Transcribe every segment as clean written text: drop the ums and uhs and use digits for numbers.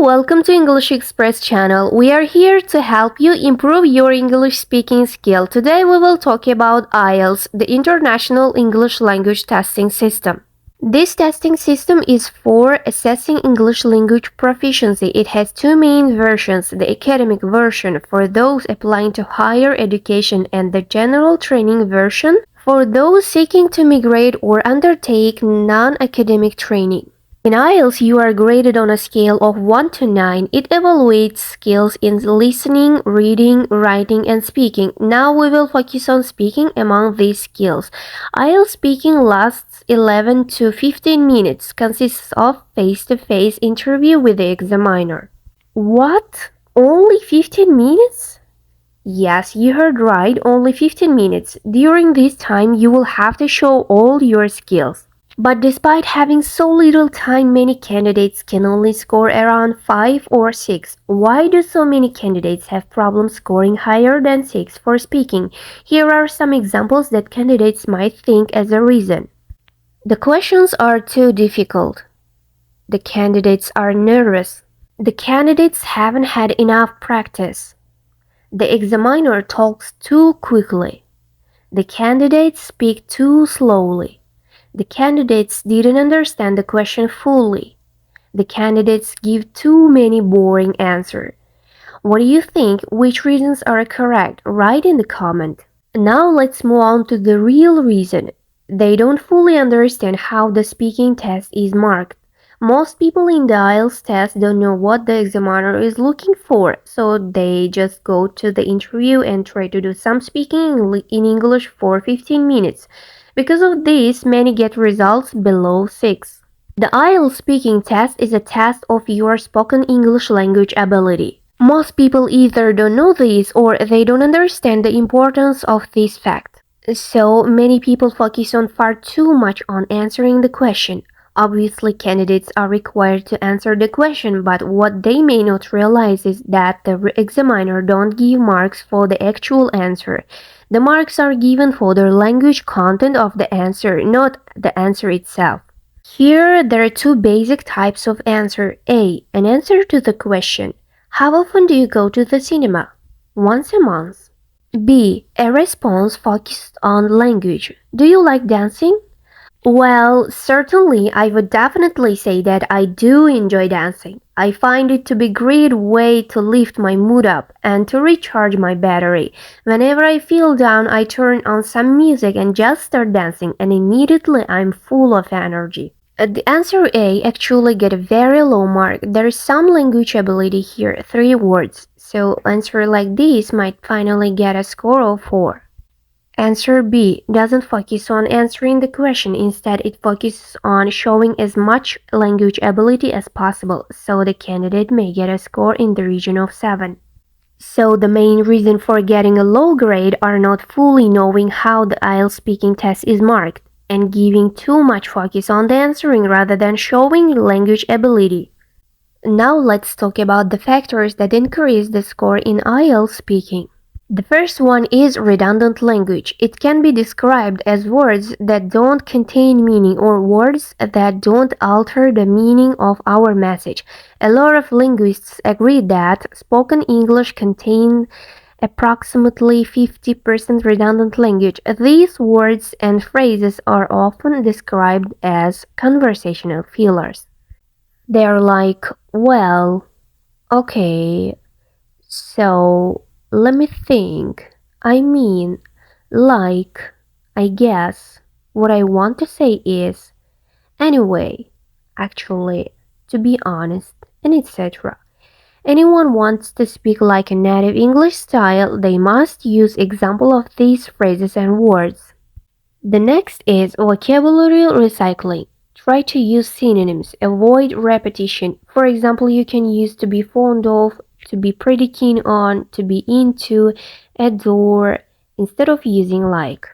welcome to English Express channel. We are here to help you improve your English speaking skill. Today we will talk about IELTS, the International English Language Testing System. This testing system is for assessing English language proficiency. It has two main versions, the academic version for those applying to higher education and the general training version for those seeking to migrate or undertake non-academic training. In IELTS, you are graded on a scale of 1 to 9. It evaluates skills in listening, reading, writing, and speaking. Now we will focus on speaking among these skills. IELTS speaking lasts 11 to 15 minutes, consists of face-to-face interview with the examiner. What? Only 15 minutes? Yes, you heard right, only 15 minutes. During this time, you will have to show all your skills. But despite having so little time, many candidates can only score around 5 or 6. Why do so many candidates have problems scoring higher than 6 for speaking? Here are some examples that candidates might think as a reason. The questions are too difficult. The candidates are nervous. The candidates haven't had enough practice. The examiner talks too quickly. The candidates speak too slowly. The candidates didn't understand the question fully. The candidates give too many boring answers. What do you think? Which reasons are correct? Write in the comment. Now let's move on to the real reason. They don't fully understand how the speaking test is marked. Most people in the IELTS test don't know what the examiner is looking for, so they just go to the interview and try to do some speaking in English for 15 minutes. Because of this, many get results below 6. The IELTS speaking test is a test of your spoken English language ability. Most people either don't know this or they don't understand the importance of this fact. So many people focus on far too much on answering the question. Obviously, candidates are required to answer the question, but what they may not realize is that the examiner don't give marks for the actual answer. The marks are given for the language content of the answer, not the answer itself. Here, there are two basic types of answer. A. An answer to the question. How often do you go to the cinema? Once a month. B. A response focused on language. Do you like dancing? Well, certainly I would definitely say that I do enjoy dancing. I find it to be a great way to lift my mood up and to recharge my battery. Whenever I feel down, I turn on some music and just start dancing, and immediately I'm full of energy. The answer A actually get a very low mark. There is some language ability here, 3 words. So answer like this might finally get a score of 4. Answer B doesn't focus on answering the question. Instead, it focuses on showing as much language ability as possible, so the candidate may get a score in the region of 7. So the main reason for getting a low grade are not fully knowing how the IELTS speaking test is marked and giving too much focus on the answering rather than showing language ability. Now let's talk about the factors that increase the score in IELTS speaking. The first one is redundant language. It can be described as words that don't contain meaning or words that don't alter the meaning of our message. A lot of linguists agree that spoken English contains approximately 50% redundant language. These words and phrases are often described as conversational fillers. They're like, well, okay, so, let me think. I mean, like, I guess. What I want to say is, anyway, actually, to be honest, and etc. Anyone wants to speak like a native English style, they must use example of these phrases and words. The next is vocabulary recycling. Try to use synonyms, avoid repetition. For example, you can use to be fond of, to be pretty keen on, to be into, adore, instead of using like.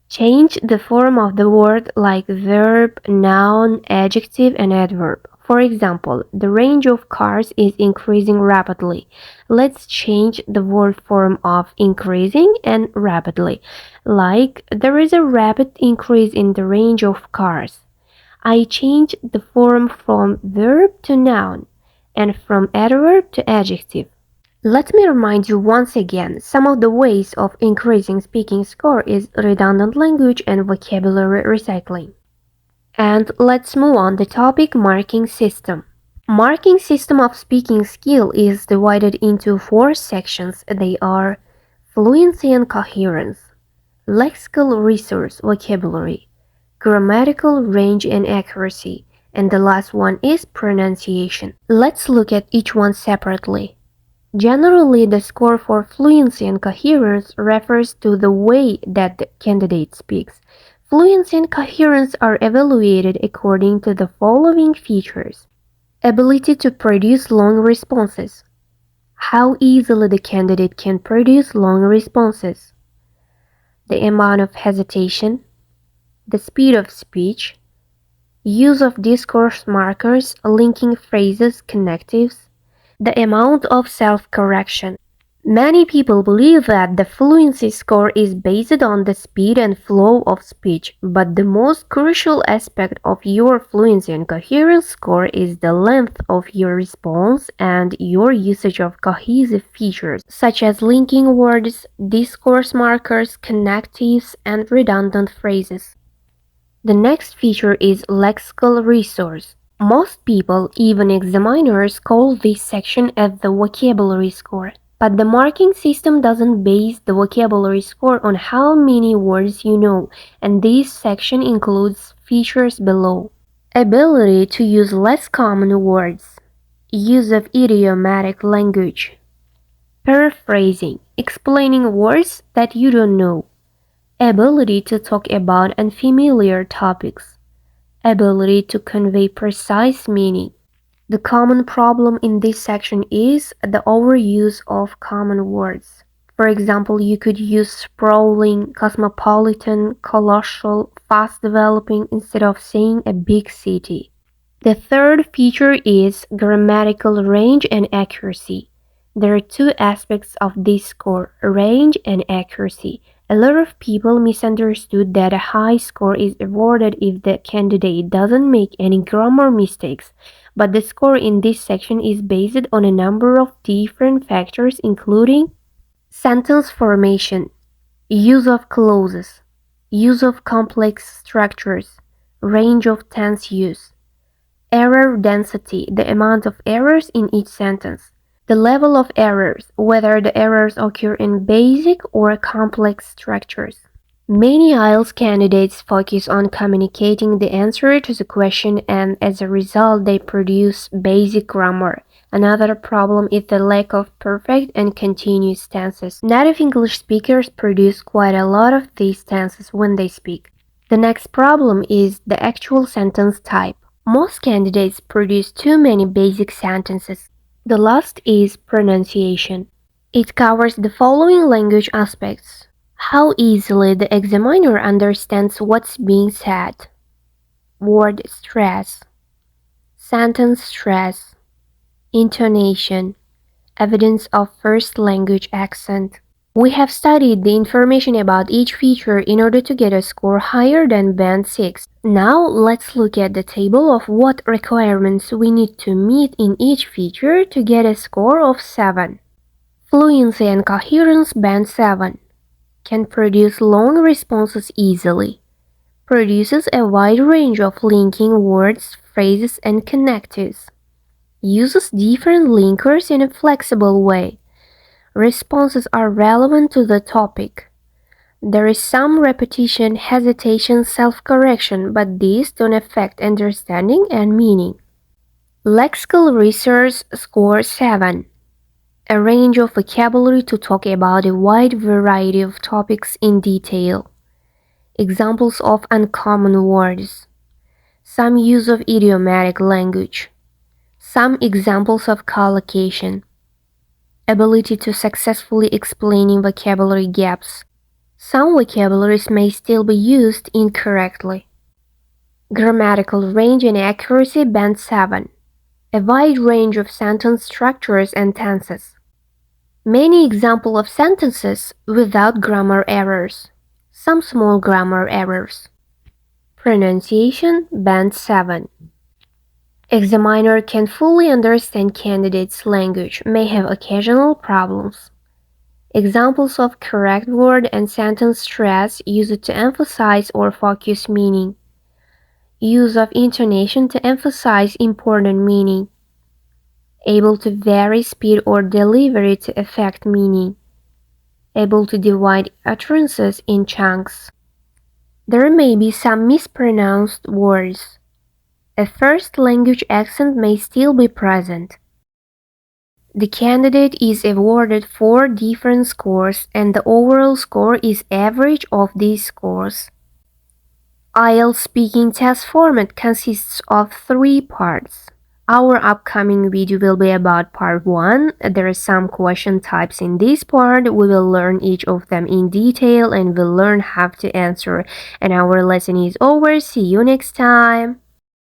Change the form of the word like verb, noun, adjective, and adverb. For example, the range of cars is increasing rapidly. Let's change the word form of increasing and rapidly. Like, there is a rapid increase in the range of cars. I changed the form from verb to noun. and from adverb to adjective. Let me remind you once again, some of the ways of increasing speaking score is redundant language and vocabulary recycling. And let's move on the topic marking system. Marking system of speaking skill is divided into 4 sections. They are fluency and coherence, lexical resource vocabulary, grammatical range and accuracy, and the last one is pronunciation. Let's look at each one separately. Generally, the score for fluency and coherence refers to the way that the candidate speaks. Fluency and coherence are evaluated according to the following features. Ability to produce long responses. How easily the candidate can produce long responses. The amount of hesitation. The speed of speech. Use of discourse markers, linking phrases, connectives. The amount of self-correction. Many people believe that the fluency score is based on the speed and flow of speech, but the most crucial aspect of your fluency and coherence score is the length of your response and your usage of cohesive features, such as linking words, discourse markers, connectives, and redundant phrases. The next feature is lexical resource. Most people, even examiners, call this section as the vocabulary score. But the marking system doesn't base the vocabulary score on how many words you know, and this section includes features below. Ability to use less common words. Use of idiomatic language. Paraphrasing, explaining words that you don't know. Ability to talk about unfamiliar topics. Ability to convey precise meaning. The common problem in this section is the overuse of common words. For example, you could use sprawling, cosmopolitan, colossal, fast developing instead of saying a big city. The third feature is grammatical range and accuracy. There are two aspects of this score, range and accuracy. A lot of people misunderstood that a high score is awarded if the candidate doesn't make any grammar mistakes, but the score in this section is based on a number of different factors including sentence formation, use of clauses, use of complex structures, range of tense use, error density, the amount of errors in each sentence, the level of errors, whether the errors occur in basic or complex structures. Many IELTS candidates focus on communicating the answer to the question and as a result they produce basic grammar. Another problem is the lack of perfect and continuous tenses. Native English speakers produce quite a lot of these tenses when they speak. The next problem is the actual sentence type. Most candidates produce too many basic sentences. The last is pronunciation. It covers the following language aspects. How easily the examiner understands what's being said. Word stress. Sentence stress. Intonation. Evidence of first language accent. We have studied the information about each feature in order to get a score higher than band 6. Now let's look at the table of what requirements we need to meet in each feature to get a score of 7. Fluency and coherence band 7. Can produce long responses easily. Produces a wide range of linking words, phrases, and connectives. Uses different linkers in a flexible way. Responses are relevant to the topic. There is some repetition, hesitation, self-correction, but these don't affect understanding and meaning. Lexical research score 7. A range of vocabulary to talk about a wide variety of topics in detail. Examples of uncommon words. Some use of idiomatic language. Some examples of collocation. Ability to successfully explaining vocabulary gaps. Some vocabularies may still be used incorrectly. Grammatical range and accuracy band 7. A wide range of sentence structures and tenses. Many examples of sentences without grammar errors. Some small grammar errors. Pronunciation band 7. Examiner can fully understand candidate's language, may have occasional problems. Examples of correct word and sentence stress used to emphasize or focus meaning. Use of intonation to emphasize important meaning. Able to vary speed or delivery to affect meaning. Able to divide utterances in chunks. There may be some mispronounced words. A first language accent may still be present. The candidate is awarded 4 different scores and the overall score is average of these scores. IELTS speaking test format consists of 3 parts. Our upcoming video will be about part 1. There are some question types in this part. We will learn each of them in detail and will learn how to answer. And our lesson is over. See you next time.